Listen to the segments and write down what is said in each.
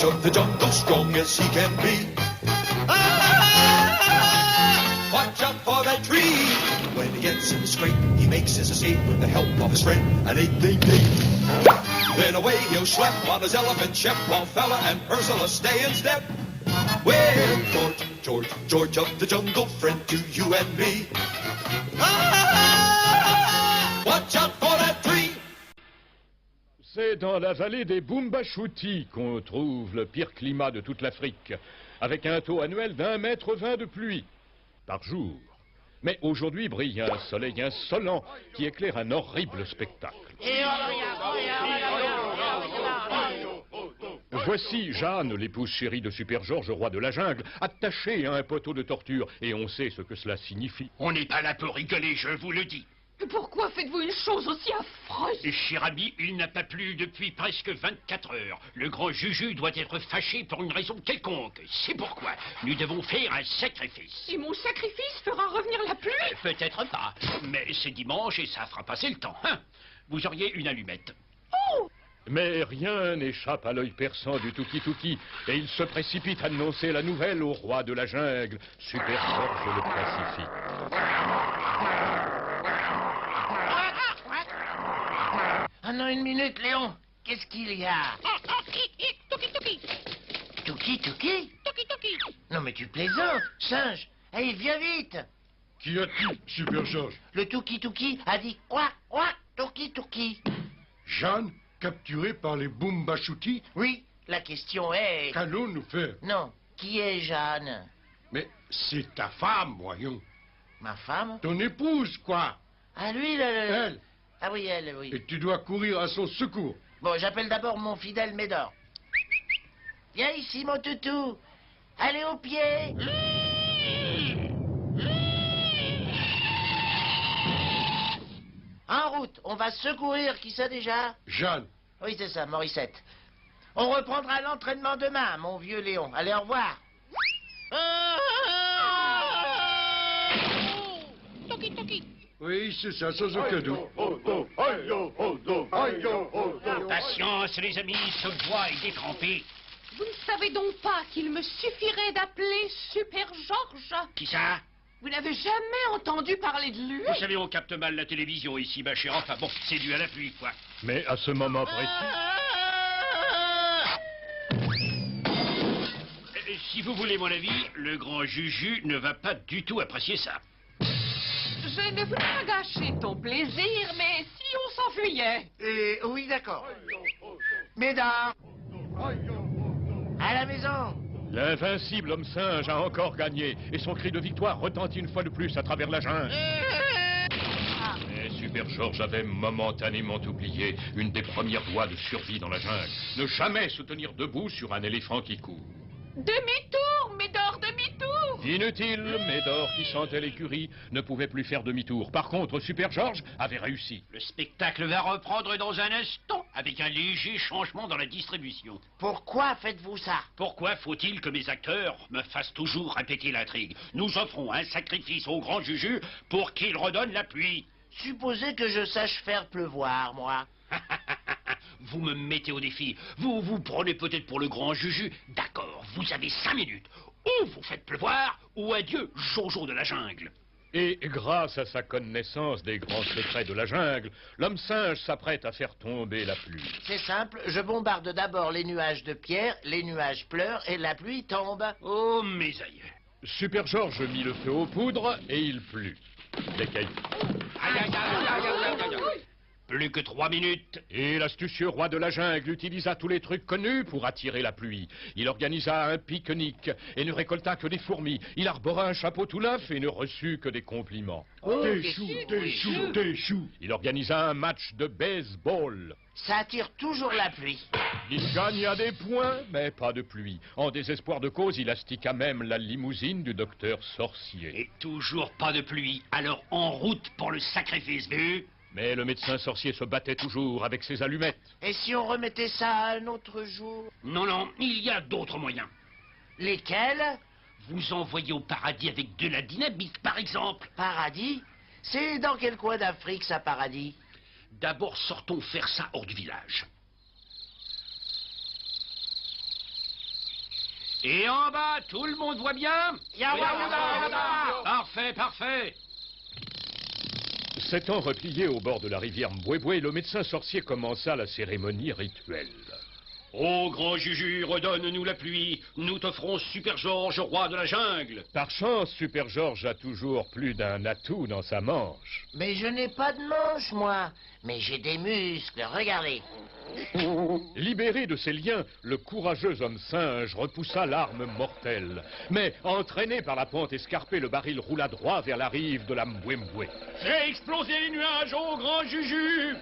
George of the jungle, strong as he can be. Watch out for that tree. When he gets in the scrape, he makes his escape with the help of his friend, an eight-ding-ding. Then away he'll schlep on his elephant ship, while Fella and Ursula stay in step. Well, George of the jungle, friend to you and me. Watch out for that tree. C'est dans la vallée des Bumbachuti qu'on trouve le pire climat de toute l'Afrique, avec un taux annuel d'1,20 m de pluie par jour. Mais aujourd'hui brille un soleil insolent qui éclaire un horrible spectacle. Voici Jeanne, l'épouse chérie de Super George, roi de la jungle, attachée à un poteau de torture, et on sait ce que cela signifie. On n'est pas là pour rigoler, je vous le dis. Pourquoi faites-vous une chose aussi affreuse? Cher ami, il n'a pas plu depuis presque 24 heures. Le grand Juju doit être fâché pour une raison quelconque. C'est pourquoi nous devons faire un sacrifice. Et mon sacrifice fera revenir la pluie? Peut-être pas, mais c'est dimanche et ça fera passer le temps. Hein? Vous auriez une allumette. Oh! Mais rien n'échappe à l'œil perçant du Tuki-Tuki, et il se précipite à annoncer la nouvelle au roi de la jungle, Super George le Pacifique. Ah non, une minute, Léon. Qu'est-ce qu'il y a? Tuki-Tuki! Tuki-Tuki? Tuki-Tuki! Non mais tu plaisantes, singe. Allez, viens vite. Qu'y a-t-il, Super George? Le Tuki-Tuki a dit quoi? Tuki-Tuki. Jeanne, capturée par les Bumbachuti? Oui, la question est... Qu'allons-nous faire? Non, qui est Jeanne? Mais c'est ta femme, voyons. Ma femme? Ton épouse, quoi. Ah, lui, Elle. Ah oui, elle, oui. Et tu dois courir à son secours. Bon, j'appelle d'abord mon fidèle Médor. Viens ici, mon toutou. Allez au pied. En route, on va secourir, qui ça déjà? Jeanne. Oui, c'est ça, Morissette. On reprendra l'entraînement demain, mon vieux Léon. Allez, au revoir. Tuki-Tuki! Oui, c'est ça, sans aucun doute. Patience, les amis, ce bois est détrempé. Vous ne savez donc pas qu'il me suffirait d'appeler Super George? Qui ça? Vous n'avez jamais entendu parler de lui? Vous savez, on capte mal la télévision ici, ma chère. Enfin bon, c'est dû à la pluie, quoi. Mais à ce moment précis... Si vous voulez mon avis, le grand Juju ne va pas du tout apprécier ça. Je ne voulais pas gâcher ton plaisir, mais si on s'enfuyait? Oui, d'accord. Médor. À la maison. L'invincible homme singe a encore gagné, et son cri de victoire retentit une fois de plus à travers la jungle. Mais Super George avait momentanément oublié une des premières lois de survie dans la jungle. Ne jamais se tenir debout sur un éléphant qui court. Demi-tour, Médor, demi-tour! Inutile, Médor, qui sentait l'écurie, ne pouvait plus faire demi-tour. Par contre, Super George avait réussi. Le spectacle va reprendre dans un instant, avec un léger changement dans la distribution. Pourquoi faites-vous ça? Pourquoi faut-il que mes acteurs me fassent toujours répéter l'intrigue? Nous offrons un sacrifice au grand Juju pour qu'il redonne la pluie. Supposez que je sache faire pleuvoir, moi. Vous me mettez au défi. Vous prenez peut-être pour le grand Juju. D'accord, vous avez 5 minutes. Ou vous faites pleuvoir, ou adieu, Jojo de la jungle. Et grâce à sa connaissance des grands secrets de la jungle, l'homme singe s'apprête à faire tomber la pluie. C'est simple, je bombarde d'abord les nuages de pierre, les nuages pleurent et la pluie tombe. Oh, mes aïeux. Super George mit le feu aux poudres et il plut. Des cailloux. Plus que 3 minutes. Et l'astucieux roi de la jungle utilisa tous les trucs connus pour attirer la pluie. Il organisa un pique-nique et ne récolta que des fourmis. Il arbora un chapeau tout neuf et ne reçut que des compliments. Des choux. Il organisa un match de baseball. Ça attire toujours la pluie. Il gagna des points, mais pas de pluie. En désespoir de cause, il astiqua même la limousine du docteur sorcier. Et toujours pas de pluie. Alors en route pour le sacrifice, vu? Mais le médecin sorcier se battait toujours avec ses allumettes. Et si on remettait ça un autre jour? Non, non, il y a d'autres moyens. Lesquels? Vous envoyez au paradis avec de la dynamite, par exemple. Paradis? C'est dans quel coin d'Afrique, ça, paradis? D'abord, sortons faire ça hors du village. Et en bas, tout le monde voit bien? Parfait, parfait. S'étant replié au bord de la rivière Mbwebwe, le médecin sorcier commença la cérémonie rituelle. Ô grand Juju, redonne-nous la pluie. Nous t'offrons Super George, roi de la jungle. Par chance, Super George a toujours plus d'un atout dans sa manche. Mais je n'ai pas de manche, moi. Mais j'ai des muscles, regardez. Libéré de ses liens, le courageux homme singe repoussa l'arme mortelle. Mais, entraîné par la pente escarpée, le baril roula droit vers la rive de la Mbwembwe. Fais exploser les nuages, ô grand Juju.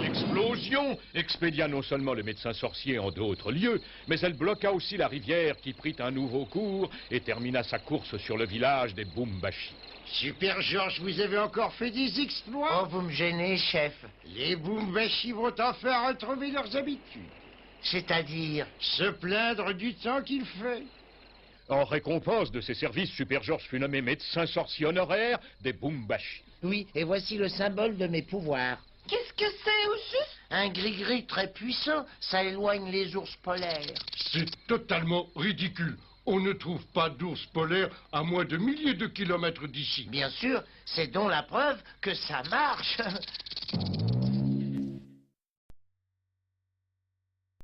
L'explosion expédia non seulement le médecin sorcier en d'autres lieux, mais elle bloqua aussi la rivière qui prit un nouveau cours et termina sa course sur le village des Bumbashi. Super George, vous avez encore fait des exploits? Oh, vous me gênez, chef. Les Bumbashi vont enfin retrouver leurs habitudes. C'est-à-dire? Se plaindre du temps qu'il fait. En récompense de ses services, Super George fut nommé médecin sorcier honoraire des Bumbashi. Oui, et voici le symbole de mes pouvoirs. Qu'est-ce que c'est au juste? Un gris-gris très puissant, ça éloigne les ours polaires. C'est totalement ridicule. On ne trouve pas d'ours polaires à moins de milliers de kilomètres d'ici. Bien sûr, c'est donc la preuve que ça marche.